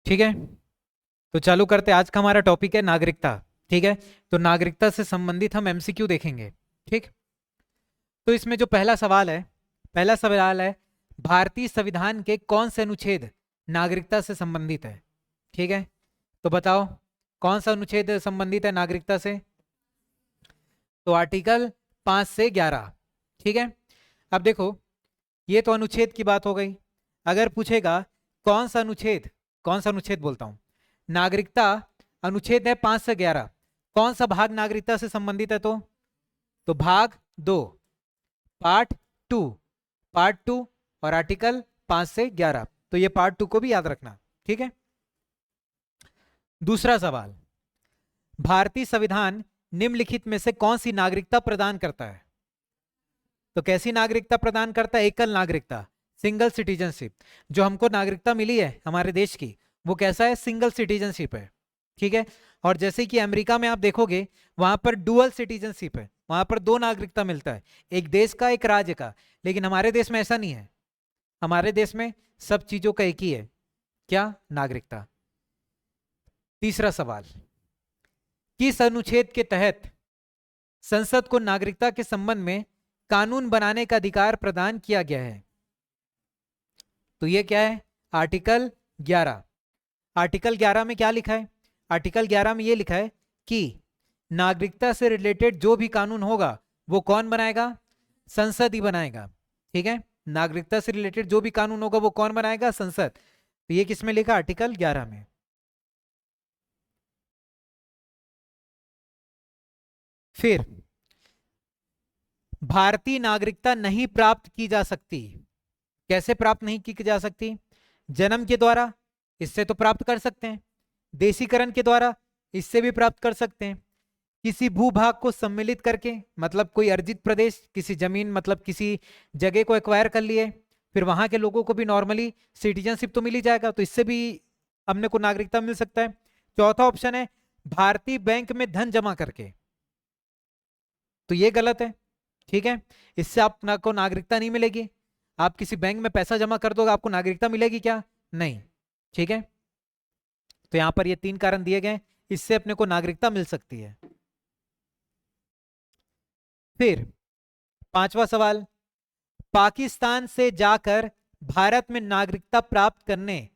ठीक है, तो चालू करते हैं। आज का हमारा टॉपिक है नागरिकता। ठीक है, तो नागरिकता से संबंधित हम एमसीक्यू देखेंगे। ठीक, तो इसमें जो पहला सवाल है, भारतीय संविधान के कौन से अनुच्छेद नागरिकता से संबंधित है? ठीक है, तो बताओ कौन सा अनुच्छेद संबंधित है नागरिकता से? तो आर्टिकल 5 से 11। ठीक है, अब देखो, ये तो अनुच्छेद की बात हो गई। अगर पूछेगा कौन सा अनुच्छेद, कौन सा अनुच्छेद बोलता हूं, नागरिकता अनुच्छेद है 5 से 11, कौन सा भाग नागरिकता से संबंधित है? तो भाग 2, पार्ट 2, पार्ट 2 और आर्टिकल 5 से 11। तो ये पार्ट 2 को भी याद रखना। ठीक है, दूसरा सवाल, भारतीय संविधान निम्नलिखित में से कौन सी नागरिकता प्रदान करता है? तो कैसी नागरिकता प्रदान करता है? एकल नागरिकता, सिंगल सिटीजनशिप। जो हमको नागरिकता मिली है हमारे देश की, वो कैसा है? सिंगल सिटीजनशिप है। ठीक है, और जैसे कि अमेरिका में आप देखोगे, वहां पर डुअल सिटीजनशिप है, वहां पर दो नागरिकता मिलता है, एक देश का एक राज्य का। लेकिन हमारे देश में ऐसा नहीं है, हमारे देश में सब चीजों का एक ही है, क्या? नागरिकता। तीसरा सवाल, किस अनुच्छेद के तहत संसद को नागरिकता के संबंध में कानून बनाने का अधिकार प्रदान किया गया है? तो ये क्या है? आर्टिकल 11। आर्टिकल 11 में क्या लिखा है? आर्टिकल 11 में ये लिखा है कि नागरिकता से रिलेटेड जो भी कानून होगा वो कौन बनाएगा? संसद ही बनाएगा। ठीक है, नागरिकता से रिलेटेड जो भी कानून होगा वो कौन बनाएगा? संसद। तो ये किसमें लिखा? आर्टिकल 11 में। फिर भारतीय नागरिकता नहीं प्राप्त की जा सकती। कैसे प्राप्त नहीं की जा सकती? जन्म के द्वारा, इससे तो प्राप्त कर सकते हैं। देशीकरण के द्वारा, इससे भी प्राप्त कर सकते हैं। किसी भूभाग को सम्मिलित करके, मतलब कोई अर्जित प्रदेश, किसी जमीन, मतलब किसी जगह को एक्वायर कर लिए, फिर वहां के लोगों को भी नॉर्मली सिटीजनशिप तो मिल ही जाएगा, तो इससे भी हमने को नागरिकता मिल सकता है। चौथा ऑप्शन है भारतीय बैंक में धन जमा करके, तो ये गलत है। ठीक है, इससे आपको नागरिकता नहीं मिलेगी। आप किसी बैंक में पैसा जमा कर दोगे, आपको नागरिकता मिलेगी क्या? नहीं। ठीक है, तो यहां पर ये 3 कारण दिए गए, इससे अपने को नागरिकता मिल सकती है। फिर पांचवा सवाल, पाकिस्तान से जाकर भारत में नागरिकता प्राप्त करने,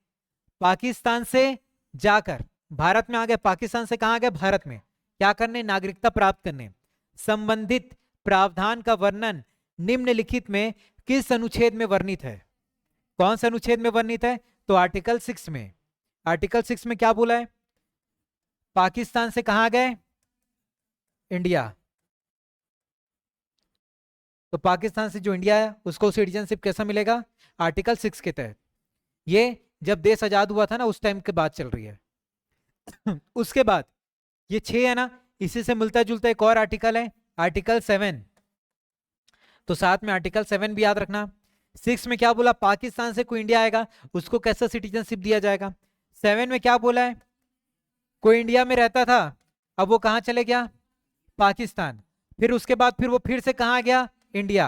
पाकिस्तान से जाकर भारत में आ गए, पाकिस्तान से कहां गए? भारत में। क्या करने? नागरिकता प्राप्त करने। संबंधित प्रावधान का वर्णन निम्नलिखित में किस अनुच्छेद में वर्णित है? कौन से अनुच्छेद में वर्णित है? तो आर्टिकल 6 में। आर्टिकल 6 में क्या बोला है? पाकिस्तान से कहां गए? इंडिया। तो पाकिस्तान से जो इंडिया है उसको सिटीजनशिप कैसा मिलेगा? आर्टिकल 6 के तहत। ये जब देश आजाद हुआ था ना, उस टाइम के बात चल रही है। उसके बाद ये 6 है ना, इसी से मिलता जुलता एक और आर्टिकल है, आर्टिकल 7। तो साथ में आर्टिकल 7 भी याद रखना। 6 में क्या बोला? पाकिस्तान से कोई इंडिया आएगा उसको कैसा सिटीजनशिप दिया जाएगा। 7 में क्या बोला है? कोई इंडिया में रहता था, अब वो कहां चले गया? पाकिस्तान। फिर उसके बाद फिर वो फिर से कहां गया? इंडिया।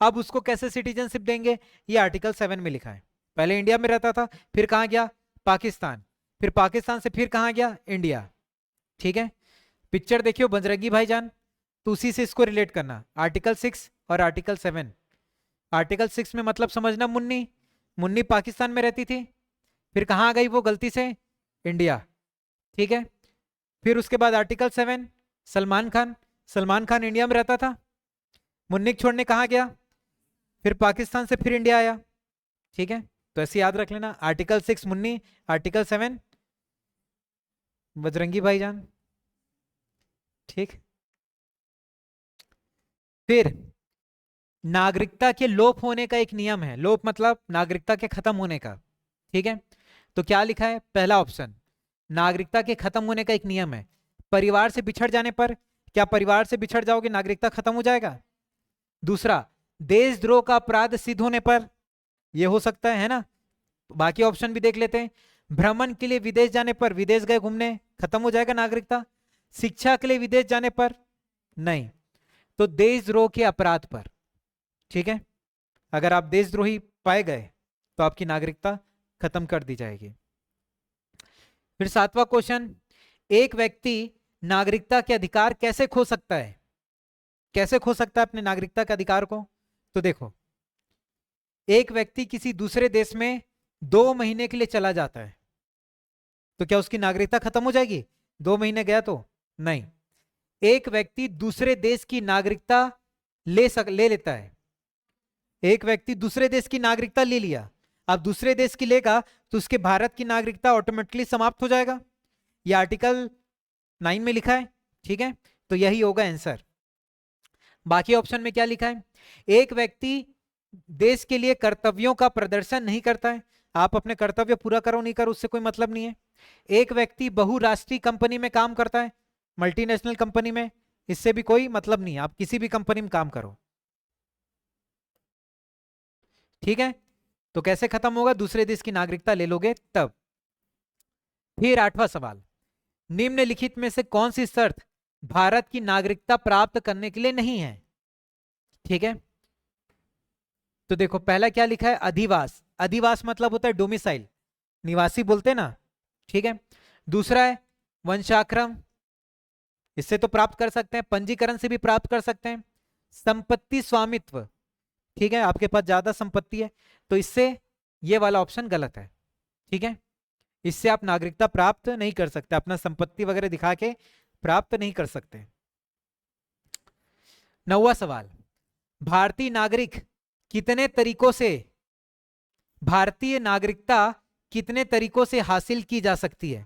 अब उसको कैसे सिटीजनशिप देंगे? ये आर्टिकल 7 में लिखा है। पहले इंडिया में रहता था, फिर कहां गया? पाकिस्तान। फिर पाकिस्तान से फिर कहां गया? इंडिया। ठीक है, पिक्चर देखियो बजरंगी भाईजान, तो उसी से इसको रिलेट करना, आर्टिकल 6 और आर्टिकल 7। आर्टिकल 6 में मतलब समझना, मुन्नी, मुन्नी पाकिस्तान में रहती थी, फिर कहां आ गई वो गलती से? इंडिया। ठीक है, फिर उसके बाद आर्टिकल 7, सलमान खान, सलमान खान इंडिया में रहता था, मुन्नी को छोड़ने कहां गया? फिर पाकिस्तान से फिर इंडिया आया। ठीक है, तो ऐसे याद रख लेना, आर्टिकल 6 मुन्नी, आर्टिकल 7 बजरंगी भाईजान। ठीक, फिर नागरिकता के लोप होने का एक नियम है। लोप मतलब नागरिकता के खत्म होने का। ठीक है, तो क्या लिखा है? पहला ऑप्शन, नागरिकता के खत्म होने का एक नियम है, परिवार से बिछड़ जाने पर। क्या परिवार से बिछड़ जाओगे नागरिकता खत्म हो जाएगा? दूसरा, देशद्रोह का अपराध सिद्ध होने पर, यह हो सकता है ना। बाकी ऑप्शन भी देख लेते हैं। भ्रमण के लिए विदेश जाने पर, विदेश गए घूमने, खत्म हो जाएगा नागरिकता। शिक्षा के लिए विदेश जाने पर, नहीं। तो देशद्रोह के अपराध पर। ठीक है, अगर आप देशद्रोही पाए गए तो आपकी नागरिकता खत्म कर दी जाएगी। फिर 7वां क्वेश्चन, एक व्यक्ति नागरिकता के अधिकार कैसे खो सकता है? कैसे खो सकता है अपने नागरिकता के अधिकार को? तो देखो, एक व्यक्ति किसी दूसरे देश में 2 महीने के लिए चला जाता है, तो क्या उसकी नागरिकता खत्म हो जाएगी? 2 महीने गया तो नहीं। एक व्यक्ति दूसरे देश की नागरिकता ले लेता है। एक व्यक्ति दूसरे देश की नागरिकता ले लिया, अब दूसरे देश की लेगा तो उसके भारत की नागरिकता ऑटोमेटिकली समाप्त हो जाएगा। ये आर्टिकल 9 में लिखा है, ठीक है, तो यही होगा आंसर। बाकी ऑप्शन में क्या लिखा है? एक व्यक्ति देश के लिए कर्तव्यों का प्रदर्शन नहीं करता है, आप अपने कर्तव्य पूरा करो नहीं करो उससे कोई मतलब नहीं है। एक व्यक्ति बहुराष्ट्रीय कंपनी में काम करता है, मल्टीनेशनल कंपनी में, इससे भी कोई मतलब नहीं है, आप किसी भी कंपनी में काम करो, ठीक है। तो कैसे खत्म होगा? दूसरे देश की नागरिकता ले लोगे तब। फिर 8वां सवाल, निम्नलिखित में से कौन सी शर्त भारत की नागरिकता प्राप्त करने के लिए नहीं है? ठीक है, तो देखो पहला क्या लिखा है? अधिवास। अधिवास मतलब होता है डोमिसाइल, निवासी बोलते हैं ना, ठीक है। दूसरा है वंशाक्रम, इससे तो प्राप्त कर सकते हैं, पंजीकरण से भी प्राप्त कर सकते हैं। संपत्ति स्वामित्व, ठीक है, आपके पास ज्यादा संपत्ति है तो इससे ये वाला ऑप्शन गलत है, ठीक है, इससे आप नागरिकता प्राप्त नहीं कर सकते, अपना संपत्ति वगैरह दिखा के प्राप्त नहीं कर सकते। 9वां सवाल, भारतीय नागरिक कितने तरीकों से, भारतीय नागरिकता कितने तरीकों से हासिल की जा सकती है?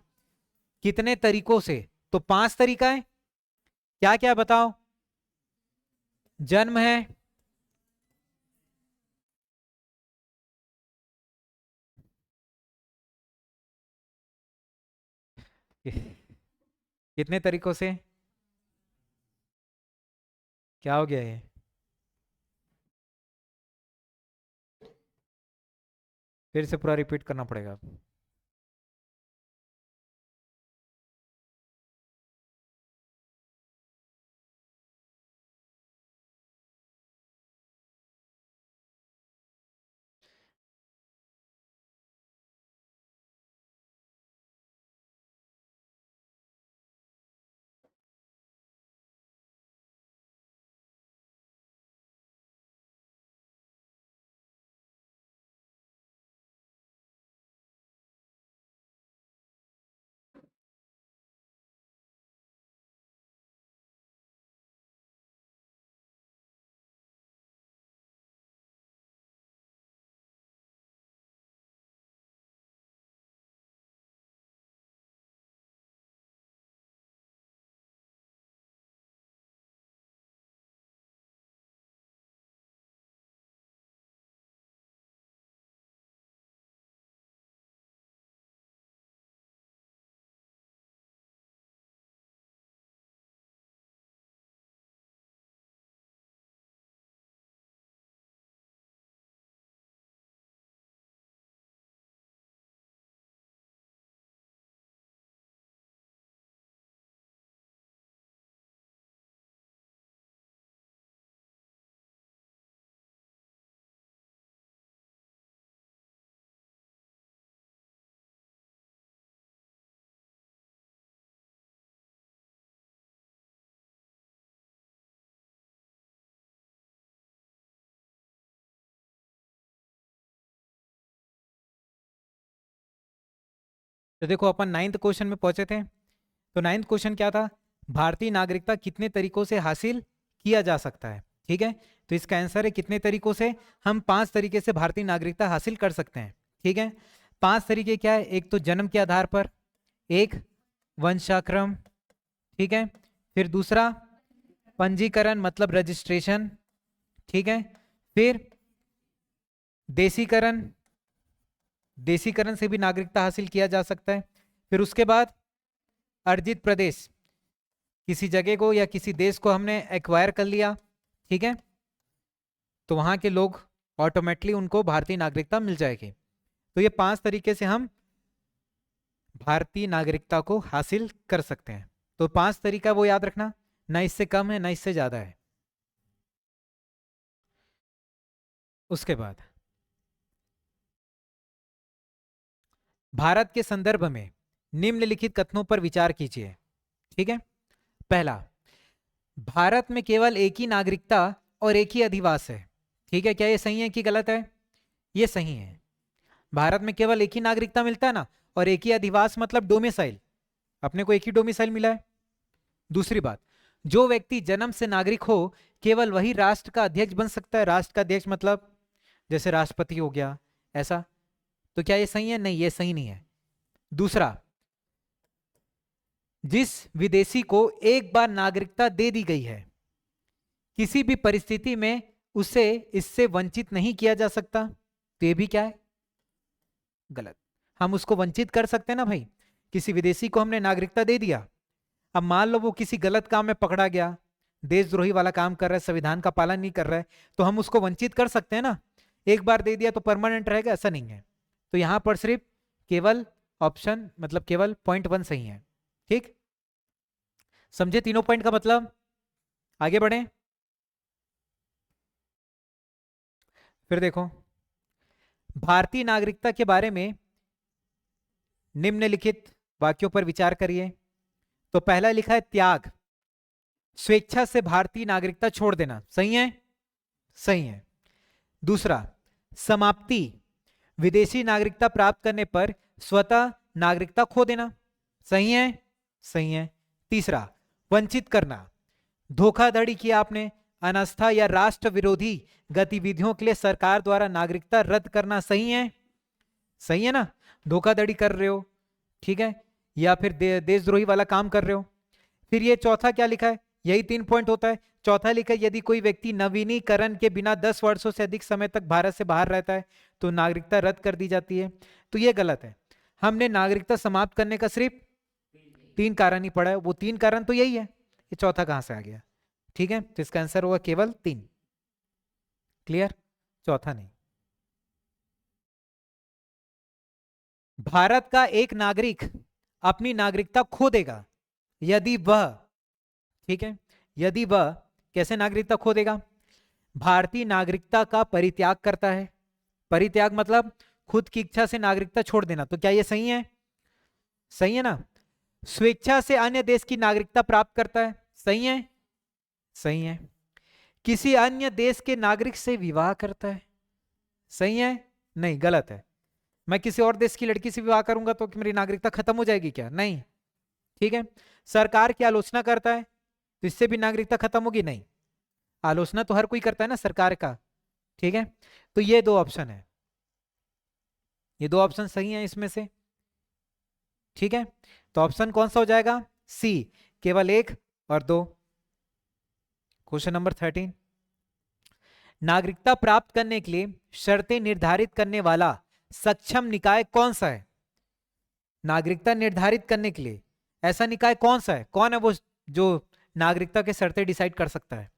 कितने तरीकों से? तो 5 तरीका है। क्या क्या बताओ? जन्म है, कितने तरीकों से? क्या हो गया ये? फिर से पूरा रिपीट करना पड़ेगा। तो देखो अपन 9th क्वेश्चन में पहुंचे थे, तो 9th क्वेश्चन क्या था? भारतीय नागरिकता कितने तरीकों से हासिल किया जा सकता है, ठीक है। तो इसका आंसर है कितने तरीकों से? हम 5 तरीके से भारतीय नागरिकता हासिल कर सकते हैं, ठीक है। 5 तरीके क्या है? एक तो जन्म के आधार पर, एक वंशाक्रम, ठीक है, फिर दूसरा पंजीकरण मतलब रजिस्ट्रेशन, ठीक है, फिर देशीकरण, देशीकरण से भी नागरिकता हासिल किया जा सकता है, फिर उसके बाद अर्जित प्रदेश, किसी जगह को या किसी देश को हमने एक्वायर कर लिया, ठीक है, तो वहां के लोग ऑटोमेटिकली उनको भारतीय नागरिकता मिल जाएगी। तो ये 5 तरीके से हम भारतीय नागरिकता को हासिल कर सकते हैं। तो 5 तरीका वो याद रखना, ना इससे कम है ना इससे ज्यादा है। उसके बाद भारत के संदर्भ में निम्नलिखित कथनों पर विचार कीजिए। ठीक है, पहला, भारत में केवल एक ही नागरिकता और एक ही अधिवास है। ठीक है, क्या ये सही है कि गलत है? ये सही है। भारत में केवल एक ही नागरिकता मिलता है ना, और एक ही अधिवास मतलब डोमिसाइल, अपने को एक ही डोमिसाइल मिला है। दूसरी बात, जो व्यक्ति जन्म से नागरिक हो केवल वही राष्ट्र का अध्यक्ष बन सकता है। राष्ट्र का अध्यक्ष मतलब जैसे राष्ट्रपति हो गया, ऐसा। तो क्या ये सही है? नहीं, ये सही नहीं है। दूसरा, जिस विदेशी को एक बार नागरिकता दे दी गई है, किसी भी परिस्थिति में उसे इससे वंचित नहीं किया जा सकता। तो ये भी क्या है? गलत। हम उसको वंचित कर सकते हैं ना भाई, किसी विदेशी को हमने नागरिकता दे दिया, अब मान लो वो किसी गलत काम में पकड़ा गया, देशद्रोही वाला काम कर रहा है, संविधान का पालन नहीं कर रहा है, तो हम उसको वंचित कर सकते हैं ना। एक बार दे दिया तो परमानेंट रहेगा, ऐसा नहीं है। तो यहां पर सिर्फ केवल ऑप्शन मतलब केवल पॉइंट 1 सही है। ठीक, समझे तीनों पॉइंट का मतलब? आगे बढ़े, फिर देखो, भारतीय नागरिकता के बारे में निम्नलिखित वाक्यों पर विचार करिए। तो पहला लिखा है त्याग, स्वेच्छा से भारतीय नागरिकता छोड़ देना, सही है? सही है। दूसरा, समाप्ति, विदेशी नागरिकता प्राप्त करने पर स्वतः नागरिकता खो देना, सही है? सही है। तीसरा, वंचित करना, धोखाधड़ी किया आपने, अनास्था या राष्ट्र विरोधी गतिविधियों के लिए सरकार द्वारा नागरिकता रद्द करना, सही है? सही है ना, धोखाधड़ी कर रहे हो, ठीक है, या फिर देशद्रोही वाला काम कर रहे हो। फिर ये चौथा क्या लिखा है? यही 3 पॉइंट होता है। चौथा लिखा है, यदि कोई व्यक्ति नवीनीकरण के बिना 10 वर्षों से अधिक समय तक भारत से बाहर रहता है तो नागरिकता रद्द कर दी जाती है। तो ये गलत है। हमने नागरिकता समाप्त करने का सिर्फ 3 कारण ही पढ़ा है, वो 3 कारण तो यही है, ये चौथा कहां से आ गया? ठीक है, तो इसका आंसर होगा केवल 3। क्लियर? चौथा नहीं। भारत का एक नागरिक अपनी नागरिकता खो देगा यदि वह, ठीक है, यदि वह कैसे नागरिकता खो देगा? भारतीय नागरिकता का परित्याग करता है। परित्याग मतलब खुद की इच्छा से नागरिकता छोड़ देना। तो क्या ये सही है? सही है ना। स्वेच्छा से अन्य देश की नागरिकता प्राप्त करता है, सही है? सही है। किसी अन्य देश के नागरिक से विवाह करता है, सही है? नहीं, गलत है। मैं किसी और देश की लड़की से विवाह करूंगा तो मेरी नागरिकता खत्म हो जाएगी क्या? नहीं। ठीक है। सरकार की आलोचना करता है तो इससे भी नागरिकता खत्म होगी? नहीं, आलोचना तो हर कोई करता है ना सरकार का। ठीक है, तो ये 2 ऑप्शन है, ये 2 ऑप्शन सही है इसमें से। ठीक है, तो ऑप्शन कौन सा हो जाएगा? सी, केवल 1 और 2। क्वेश्चन नंबर 13, नागरिकता प्राप्त करने के लिए शर्तें निर्धारित करने वाला सक्षम निकाय कौन सा है? नागरिकता निर्धारित करने के लिए ऐसा निकाय कौन सा है? कौन है वो जो नागरिकता के शर्तें डिसाइड कर सकता है?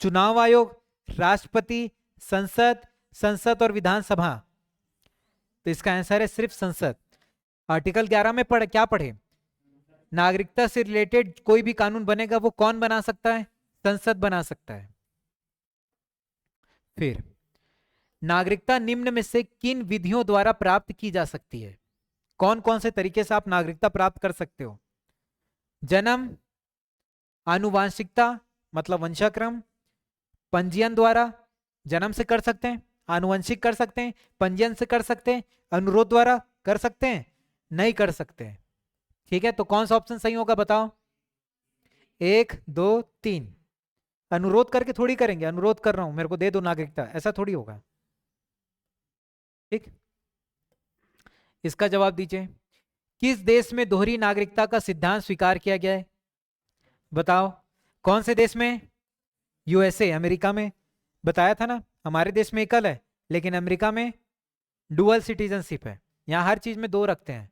चुनाव आयोग, राष्ट्रपति, संसद, संसद और विधानसभा। तो इसका आंसर है सिर्फ संसद। आर्टिकल 11 में क्या पढ़े? नागरिकता से रिलेटेड कोई भी कानून बनेगा वो कौन बना सकता है? संसद बना सकता है। फिर नागरिकता निम्न में से किन विधियों द्वारा प्राप्त की जा सकती है? कौन कौन से तरीके से आप नागरिकता प्राप्त कर सकते हो? जन्म, आनुवांशिकता मतलब वंशाक्रम, पंजीयन द्वारा, जन्म से कर सकते हैं, आनुवंशिक कर सकते हैं, पंजीयन से कर सकते हैं, अनुरोध द्वारा कर सकते हैं, नहीं कर सकते हैं। ठीक है, तो कौन सा ऑप्शन सही होगा बताओ? 1 2 3। अनुरोध करके थोड़ी करेंगे, अनुरोध कर रहा हूं मेरे को दे दो नागरिकता, ऐसा थोड़ी होगा। ठीक, इसका जवाब दीजिए। किस देश में दोहरी नागरिकता का सिद्धांत स्वीकार किया गया है? बताओ कौन से देश में? यूएसए, अमेरिका में। बताया था ना, हमारे देश में एकल है लेकिन अमेरिका में डुअल सिटीजनशिप है। यहां हर चीज में 2 रखते हैं।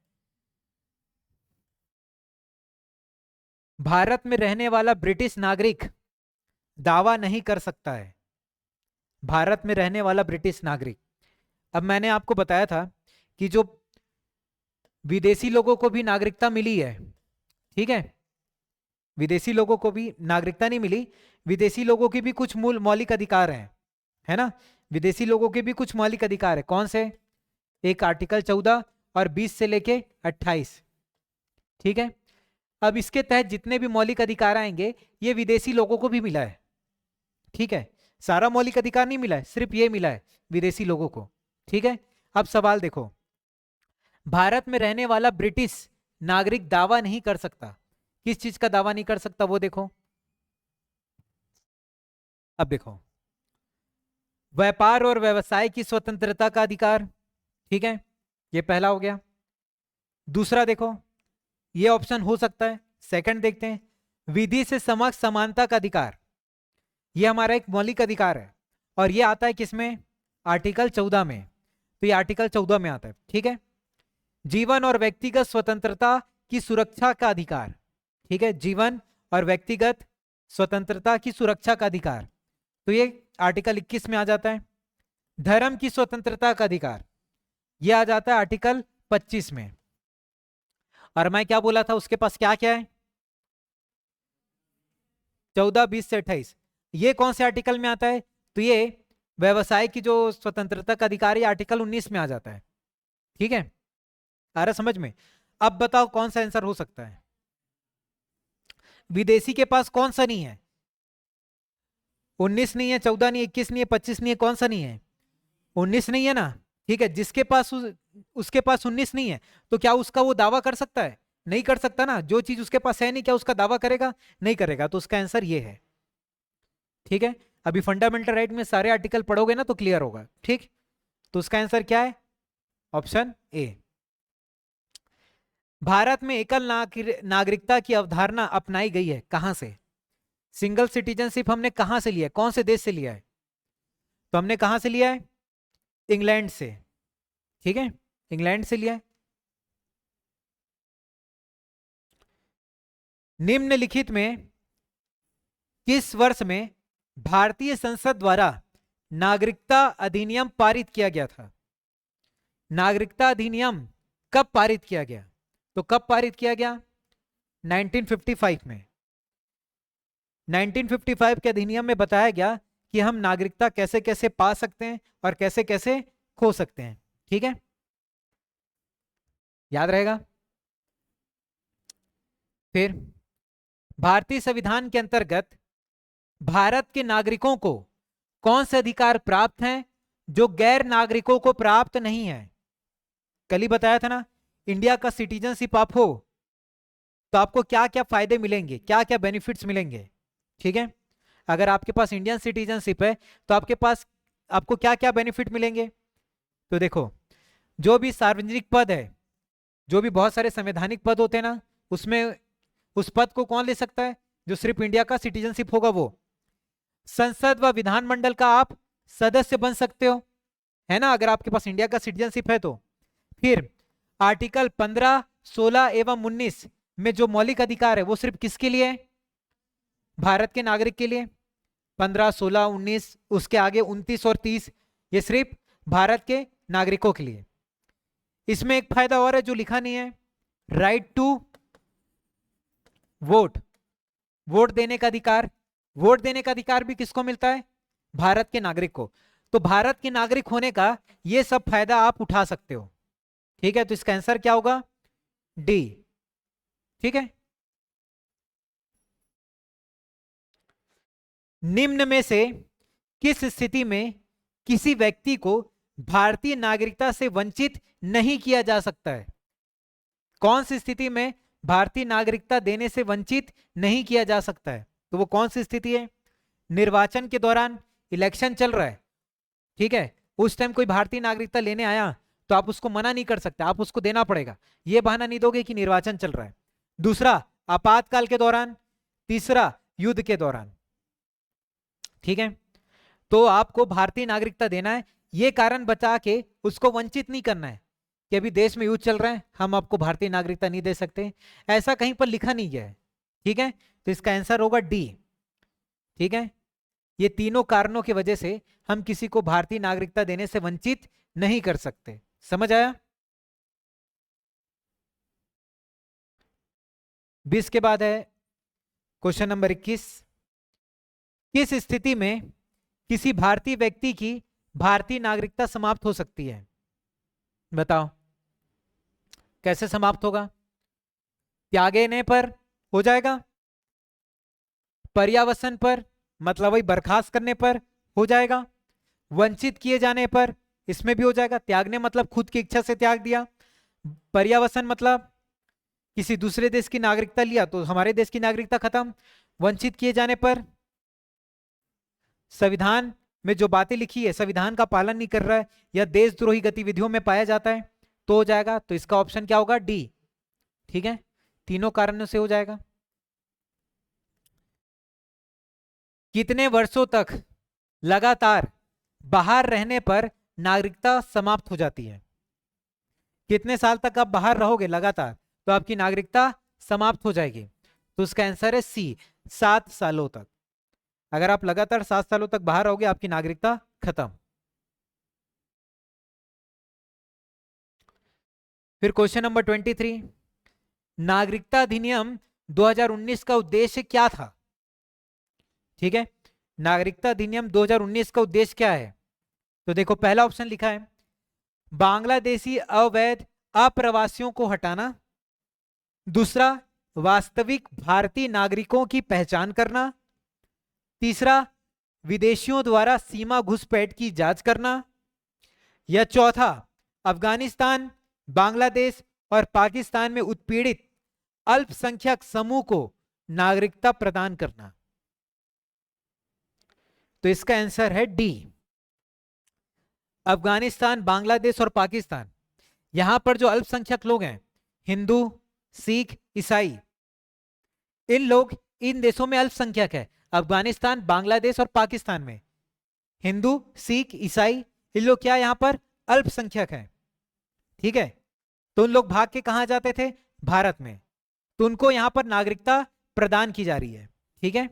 भारत में रहने वाला ब्रिटिश नागरिक दावा नहीं कर सकता है। भारत में रहने वाला ब्रिटिश नागरिक, अब मैंने आपको बताया था कि जो विदेशी लोगों को भी नागरिकता मिली है, ठीक है, विदेशी लोगों को भी नागरिकता नहीं मिली, विदेशी लोगों की भी कुछ मूल मौलिक अधिकार हैं, है ना। विदेशी लोगों के भी कुछ मौलिक अधिकार है। कौन से? एक आर्टिकल 14 और 20 से लेके 28। ठीक है। अब इसके तहत जितने भी मौलिक अधिकार आएंगे ये विदेशी लोगों को भी मिला है। ठीक है, सारा मौलिक अधिकार नहीं मिला है, सिर्फ ये मिला है विदेशी लोगों को। ठीक है, अब सवाल देखो, भारत में रहने वाला ब्रिटिश नागरिक दावा नहीं कर सकता। किस चीज का दावा नहीं कर सकता वो देखो। अब देखो, व्यापार और व्यवसाय की स्वतंत्रता का अधिकार। ठीक है, ये पहला हो गया। दूसरा देखो, ये ऑप्शन हो सकता है। सेकंड देखते हैं, विधि से समक्ष समानता का अधिकार। ये हमारा एक मौलिक अधिकार है और ये आता है किसमें? आर्टिकल 14 में। तो ये आर्टिकल 14 में आता है। ठीक है, जीवन और व्यक्तिगत स्वतंत्रता की सुरक्षा का अधिकार। ठीक है, जीवन और व्यक्तिगत स्वतंत्रता की सुरक्षा का अधिकार, तो ये आर्टिकल 21 में आ जाता है। धर्म की स्वतंत्रता का अधिकार, ये आ जाता है आर्टिकल 25 में। और मैं क्या बोला था, उसके पास क्या क्या है? 14, 20 से 28। ये कौन से आर्टिकल में आता है? तो ये व्यवसाय की जो स्वतंत्रता का अधिकार है आर्टिकल 19 में आ जाता है। ठीक है, आ रहा समझ में? अब बताओ कौन सा आंसर हो सकता है? विदेशी के पास कौन सा नहीं है? 19 नहीं है, 14 नहीं है, 21 नहीं है, 25 नहीं है, कौन सा नहीं है? 19 नहीं है ना। ठीक है, जिसके पास उसके पास 19 नहीं है तो क्या उसका वो दावा कर सकता है? नहीं कर सकता ना। जो चीज उसके पास है नहीं, क्या उसका दावा करेगा? नहीं करेगा। तो उसका आंसर ये है। ठीक है, अभी फंडामेंटल राइट में सारे आर्टिकल पढ़ोगे ना तो क्लियर होगा। ठीक, तो उसका आंसर क्या है? Option A. भारत में एकल नागरिकता की अवधारणा अपनाई गई है कहां से? सिंगल सिटीजनशिप हमने कहां से लिया है? कौन से देश से लिया है? तो हमने कहां से लिया है? इंग्लैंड से। ठीक है, इंग्लैंड से लिया है। निम्नलिखित में किस वर्ष में भारतीय संसद द्वारा नागरिकता अधिनियम पारित किया गया था? नागरिकता अधिनियम कब पारित किया गया? तो कब पारित किया गया? 1955 में। 1955 के अधिनियम में बताया गया कि हम नागरिकता कैसे कैसे पा सकते हैं और कैसे कैसे खो सकते हैं। ठीक है, याद रहेगा। फिर भारतीय संविधान के अंतर्गत भारत के नागरिकों को कौन से अधिकार प्राप्त हैं जो गैर नागरिकों को प्राप्त नहीं है? कल ही बताया था ना, इंडिया का सिटीजनशिप आप हो तो आपको क्या क्या फायदे मिलेंगे, क्या क्या बेनिफिट्स मिलेंगे। ठीक है, अगर आपके पास इंडियन सिटीजनशिप है तो आपको क्या क्या बेनिफिट मिलेंगे? तो देखो, जो भी सार्वजनिक पद है, जो भी बहुत सारे संवैधानिक पद होते हैं ना, उसमें उस पद को कौन ले सकता है? जो सिर्फ इंडिया का सिटीजनशिप होगा वो। संसद व विधानमंडल का आप सदस्य बन सकते हो, है ना, अगर आपके पास इंडिया का सिटीजनशिप है तो। फिर आर्टिकल 15, 16 एवं 19 में जो मौलिक अधिकार है वो सिर्फ किसके लिए है? भारत के नागरिक के लिए। 15, 16, 19, उसके आगे 29 और 30, ये सिर्फ भारत के नागरिकों के लिए। इसमें एक फायदा और है जो लिखा नहीं है, राइट टू वोट, वोट देने का अधिकार। वोट देने का अधिकार भी किसको मिलता है? भारत के नागरिक को। तो भारत के नागरिक होने का ये सब फायदा आप उठा सकते हो। ठीक है, तो इसका आंसर क्या होगा? डी। ठीक है, निम्न में से किस स्थिति में किसी व्यक्ति को भारतीय नागरिकता से वंचित नहीं किया जा सकता है? कौन सी स्थिति में भारतीय नागरिकता देने से वंचित नहीं किया जा सकता है? तो वो कौन सी स्थिति है? निर्वाचन के दौरान, इलेक्शन चल रहा है, ठीक है, उस टाइम कोई भारतीय नागरिकता लेने आया तो आप उसको मना नहीं कर सकते, आप उसको देना पड़ेगा। ये बहाना नहीं दोगे कि निर्वाचन चल रहा है। दूसरा, आपातकाल के दौरान। तीसरा, युद्ध के दौरान। ठीक है, तो आपको भारतीय नागरिकता देना है, ये कारण बचा के उसको वंचित नहीं करना है कि अभी देश में युद्ध चल रहा है, हम आपको भारतीय नागरिकता नहीं दे सकते, ऐसा कहीं पर लिखा नहीं गया है। ठीक है, तो इसका आंसर होगा डी। ठीक है, ये तीनों कारणों की वजह से हम किसी को भारतीय नागरिकता देने से वंचित नहीं कर सकते। समझ आया? 20 के बाद है क्वेश्चन नंबर 21। किस स्थिति में किसी भारतीय व्यक्ति की भारतीय नागरिकता समाप्त हो सकती है? बताओ कैसे समाप्त होगा? त्यागने पर हो जाएगा, पर्यावसन पर मतलब वही बर्खास्त करने पर हो जाएगा, वंचित किए जाने पर इसमें भी हो जाएगा। त्यागने मतलब खुद की इच्छा से त्याग दिया, पर्यावसन मतलब किसी दूसरे देश की नागरिकता लिया तो हमारे देश की नागरिकता खत्म, वंचित किए जाने पर संविधान में जो बातें लिखी है संविधान का पालन नहीं कर रहा है या देशद्रोही गतिविधियों में पाया जाता है तो हो जाएगा। तो इसका ऑप्शन क्या होगा? डी। ठीक है, तीनों कारणों से हो जाएगा। कितने वर्षों तक लगातार बाहर रहने पर नागरिकता समाप्त हो जाती है? कितने साल तक आप बाहर रहोगे लगातार तो आपकी नागरिकता समाप्त हो जाएगी? तो उसका आंसर है सी, 7 सालों तक। अगर आप लगातार 7 सालों तक बाहर रहोगे आपकी नागरिकता खत्म। फिर क्वेश्चन नंबर 23, नागरिकता अधिनियम 2019 का उद्देश्य क्या था? ठीक है, नागरिकता अधिनियम 2019 का उद्देश्य क्या है? तो देखो पहला ऑप्शन लिखा है बांग्लादेशी अवैध अप्रवासियों को हटाना, दूसरा वास्तविक भारतीय नागरिकों की पहचान करना, तीसरा विदेशियों द्वारा सीमा घुसपैठ की जांच करना, या चौथा अफगानिस्तान, बांग्लादेश और पाकिस्तान में उत्पीड़ित अल्पसंख्यक समूह को नागरिकता प्रदान करना। तो इसका आंसर है डी, अफगानिस्तान, बांग्लादेश और पाकिस्तान। यहां पर जो अल्पसंख्यक लोग हैं हिंदू, सिख, ईसाई, इन देशों में अल्पसंख्यक है। अफगानिस्तान, बांग्लादेश और पाकिस्तान में हिंदू, सिख, ईसाई, इन लोग क्या यहां पर अल्पसंख्यक है। ठीक है, तो उन लोग भाग के कहां जाते थे? भारत में। तो उनको यहां पर नागरिकता प्रदान की जा रही है। ठीक है,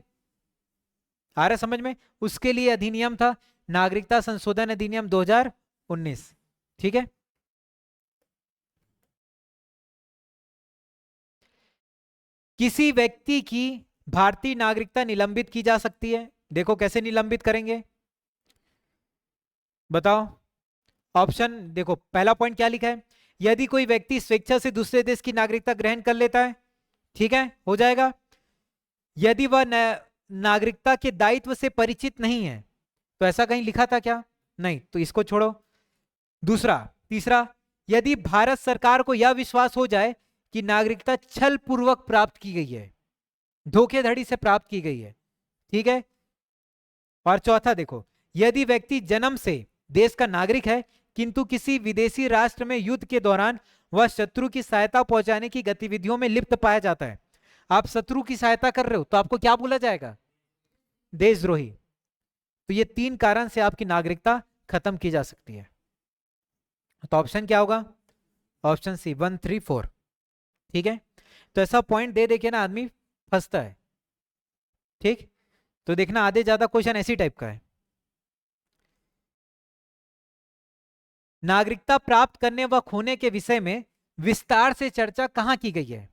आ रहा समझ में? उसके लिए अधिनियम था नागरिकता संशोधन अधिनियम 2019। ठीक है, किसी व्यक्ति की भारतीय नागरिकता निलंबित की जा सकती है। देखो कैसे निलंबित करेंगे बताओ? ऑप्शन देखो, पहला पॉइंट क्या लिखा है? यदि कोई व्यक्ति स्वेच्छा से दूसरे देश की नागरिकता ग्रहण कर लेता है, ठीक है, हो जाएगा। यदि वह नागरिकता के दायित्व से परिचित नहीं है, तो ऐसा कहीं लिखा था क्या? नहीं, तो इसको छोड़ो। तीसरा, यदि भारत सरकार को यह विश्वास हो जाए कि नागरिकता छल पूर्वक प्राप्त की गई है, धोखेधड़ी से प्राप्त की गई है। ठीक है, और चौथा देखो, यदि व्यक्ति जन्म से देश का नागरिक है किंतु किसी विदेशी राष्ट्र में युद्ध के दौरान वह शत्रु की सहायता पहुंचाने की गतिविधियों में लिप्त पाया जाता है। आप शत्रु की सहायता कर रहे हो तो आपको क्या बोला जाएगा? देशद्रोही। तो ये 3 कारण से आपकी नागरिकता खत्म की जा सकती है। तो ऑप्शन क्या होगा? Option C, 1, 3, 4। ठीक है, तो ऐसा पॉइंट दे देके ना आदमी फंसता है। ठीक, तो देखना आधे ज्यादा क्वेश्चन ऐसी टाइप का है। नागरिकता प्राप्त करने व खोने के विषय में विस्तार से चर्चा कहां की गई है?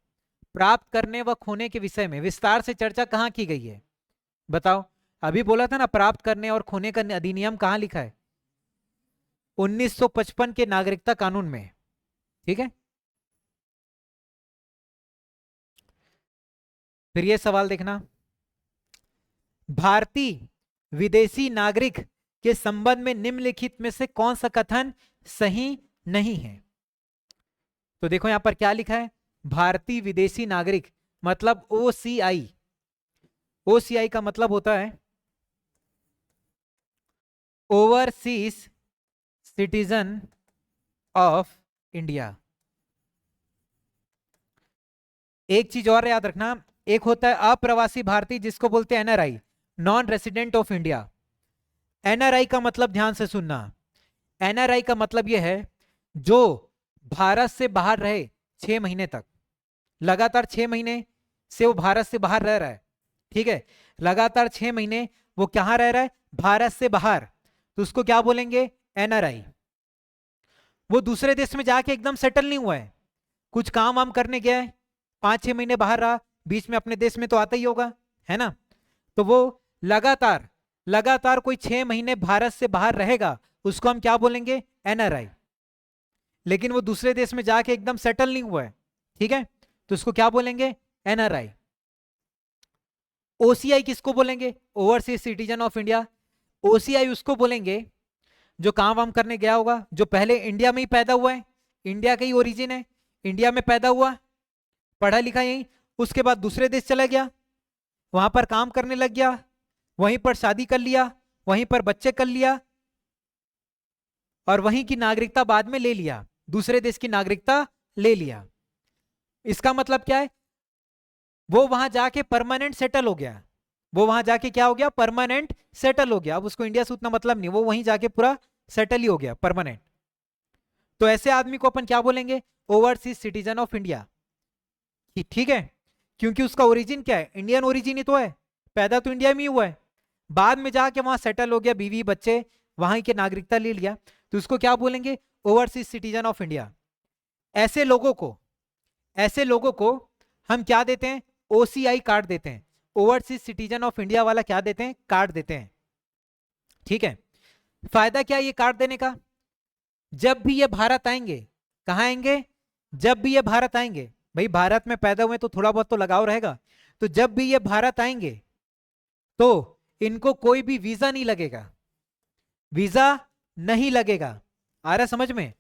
प्राप्त करने व खोने के विषय में विस्तार से चर्चा कहां की गई है? बताओ। अभी बोला था ना प्राप्त करने और खोने का अधिनियम कहां लिखा है? 1955 के नागरिकता कानून में। ठीक है, फिर ये सवाल देखना, भारतीय विदेशी नागरिक के संबंध में निम्नलिखित में से कौन सा कथन सही नहीं है? तो देखो यहां पर क्या लिखा है, भारतीय विदेशी नागरिक मतलब ओसीआई। ओसीआई का मतलब होता है ओवरसीज सिटीजन ऑफ इंडिया। एक चीज और याद रखना, एक होता है अप्रवासी भारतीय जिसको बोलते हैं NRI, non resident of India. NRI का मतलब ध्यान से सुनना, एनआरआई का मतलब यह है जो भारत से बाहर रहे 6 महीने तक, लगातार 6 महीने से वो भारत से बाहर रह रहा है। ठीक है, लगातार 6 महीने वो कहां रह रहा है? भारत से बाहर, तो उसको क्या बोलेंगे? एनआरआई। वो दूसरे देश में जाके एकदम सेटल नहीं हुआ है, कुछ काम वाम करने गया है, 5-6 महीने बाहर रहा, बीच में अपने देश में तो आता ही होगा, है ना? तो वो लगातार कोई 6 महीने भारत से बाहर रहेगा, उसको हम क्या बोलेंगे? एनआरआई। लेकिन वो दूसरे देश में जाके एकदम सेटल नहीं हुआ है। ठीक है, तो इसको क्या बोलेंगे? एनआरआई। ओसीआई किसको बोलेंगे? Overseas citizen of India. OCI उसको बोलेंगे जो काम वाम करने गया होगा, जो पहले इंडिया में ही पैदा हुआ है, इंडिया का ही ओरिजिन है, इंडिया में पैदा हुआ, पढ़ा लिखा यही, उसके बाद दूसरे देश चला गया, वहां पर काम करने लग गया, वहीं पर शादी कर लिया, वहीं पर बच्चे कर लिया, और वहीं की नागरिकता बाद में ले लिया, दूसरे देश की नागरिकता ले लिया। इसका मतलब क्या है? वो वहां जाके परमानेंट सेटल हो गया, वो वहां जाके क्या हो गया? परमानेंट सेटल हो गया। अब उसको इंडिया से उतना मतलब नहीं, वो वहीं जाके पूरा सेटल ही हो गया, परमानेंट। तो ऐसे आदमी को अपन क्या बोलेंगे? Overseas citizen of India. ठीक है, क्योंकि उसका ओरिजिन क्या है? इंडियन ओरिजिन ही तो है, पैदा तो इंडिया में ही हुआ है, बाद में जाके वहां सेटल हो गया, बीवी बच्चे, वहां की नागरिकता ले लिया, तो उसको क्या बोलेंगे? Overseas citizen of India. ऐसे लोगों को हम क्या देते हैं? ओसीआई कार्ड देते हैं। ओवरसीज सिटीजन ऑफ इंडिया वाला क्या देते हैं? कार्ड देते हैं। ठीक है, फायदा क्या है ये कार्ड देने का? जब भी ये भारत आएंगे, कहां आएंगे? जब भी ये भारत आएंगे, भाई भारत में पैदा हुए तो थोड़ा बहुत तो लगाव रहेगा, तो जब भी ये भारत आएंगे तो इनको कोई भी वीजा नहीं लगेगा, वीजा नहीं लगेगा। आ रहा समझ में?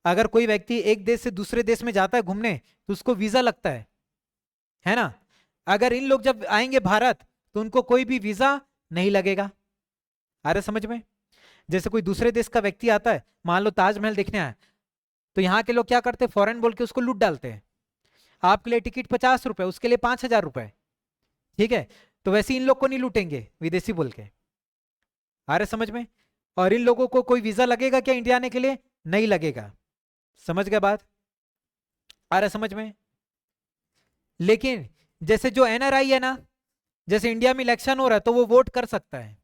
अगर कोई व्यक्ति एक देश से दूसरे देश में जाता है घूमने तो उसको वीजा लगता है ना? अगर इन लोग जब आएंगे भारत तो उनको कोई भी वीजा नहीं लगेगा। आ रहा समझ में? जैसे कोई दूसरे देश का व्यक्ति आता है, मान लो ताजमहल देखने आया, तो यहाँ के लोग क्या करते हैं? फॉरेन बोल के उसको लूट डालते हैं। आपके लिए टिकट 50 रुपए, उसके लिए 5,000 रुपए। ठीक है, तो वैसे इन लोग को नहीं लूटेंगे विदेशी बोल के। आ रहे समझ में? और इन लोगों को कोई वीजा लगेगा क्या इंडिया आने के लिए? नहीं लगेगा। समझ गए बात? आ रहा समझ में? लेकिन जैसे जो एनआरआई है ना, जैसे इंडिया में इलेक्शन हो रहा है तो वो वोट कर सकता है,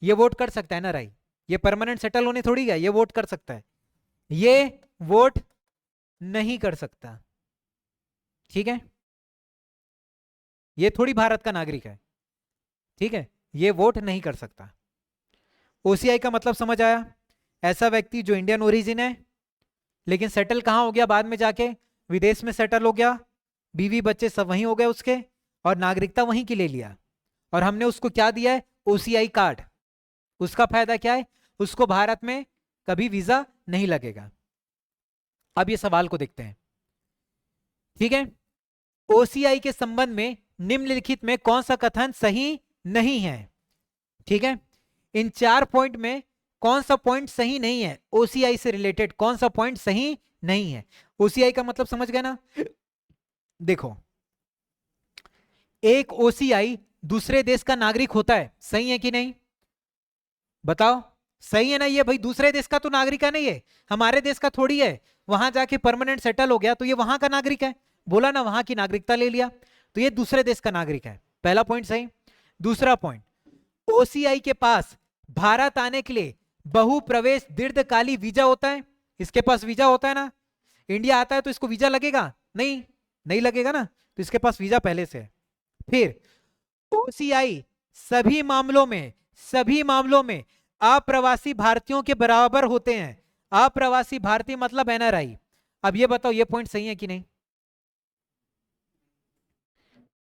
ये वोट कर सकता है एनआरआई, ये परमानेंट सेटल होने थोड़ी गया, ये वोट कर सकता है, ये वोट नहीं कर सकता। ठीक है, ये थोड़ी भारत का नागरिक है, ठीक है, ये वोट नहीं कर सकता। ओसीआई का मतलब समझ आया? ऐसा व्यक्ति जो इंडियन ओरिजिन है लेकिन सेटल कहां हो गया बाद में जाके? विदेश में सेटल हो गया, बीवी बच्चे सब वहीं हो गए उसके, और नागरिकता वहीं की ले लिया, और हमने उसको क्या दिया है? OCI card. उसका फायदा क्या है? उसको भारत में कभी वीजा नहीं लगेगा। अब ये सवाल को देखते हैं। ठीक है, ओसीआई के संबंध में निम्नलिखित में कौन सा कथन सही नहीं है? ठीक है, इन 4 पॉइंट में कौन सा पॉइंट सही नहीं है? ओसीआई से रिलेटेड कौन सा पॉइंट सही नहीं है? ओसीआई का मतलब समझ गए ना? देखो, एक ओसीआई दूसरे देश का नागरिक होता है, सही है कि नहीं? बताओ, सही है ना? ये भाई दूसरे देश का तो नागरिक है नहीं है, हमारे देश का थोड़ी है। वहां जाके परमानेंट सेटल हो गया तो ये वहां का नागरिक है, बोला ना, वहां की नागरिकता ले लिया, तो ये दूसरे देश का नागरिक है। पहला पॉइंट सही। दूसरा पॉइंट, ओसीआई के पास भारत आने के लिए बहु प्रवेश दीर्घकालीन वीजा होता है। इसके पास वीजा होता है ना, इंडिया आता है तो इसको वीजा लगेगा? नहीं, नहीं लगेगा ना, तो इसके पास वीजा पहले से है। फिर ओसीआई सभी मामलों में अप्रवासी भारतीयों के बराबर होते हैं। अप्रवासी भारतीय मतलब एनआरआई। अब ये बताओ, ये पॉइंट सही है कि नहीं?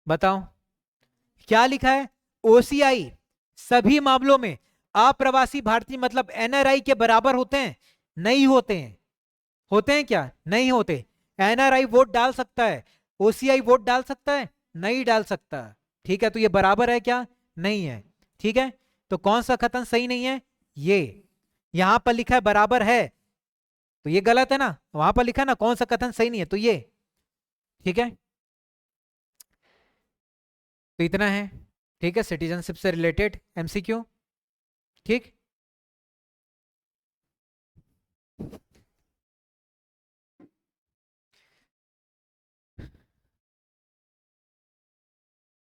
बताओ, क्या लिखा है? ओसीआई सभी मामलों में अप्रवासी भारतीय मतलब एनआरआई के बराबर होते हैं? नहीं होते हैं। होते हैं क्या? नहीं होते। एनआरआई वोट डाल सकता है, ओसीआई वोट डाल सकता है? नहीं डाल सकता। ठीक है, तो ये बराबर है क्या? नहीं है। ठीक है, तो कौन सा कथन सही नहीं है? ये यहां पर लिखा है बराबर है, तो ये गलत है ना। वहां पर लिखा है ना कौन सा कथन सही नहीं है, तो ये। ठीक है, तो इतना है। ठीक है, सिटीजनशिप से रिलेटेड एमसीक्यू। ठीक।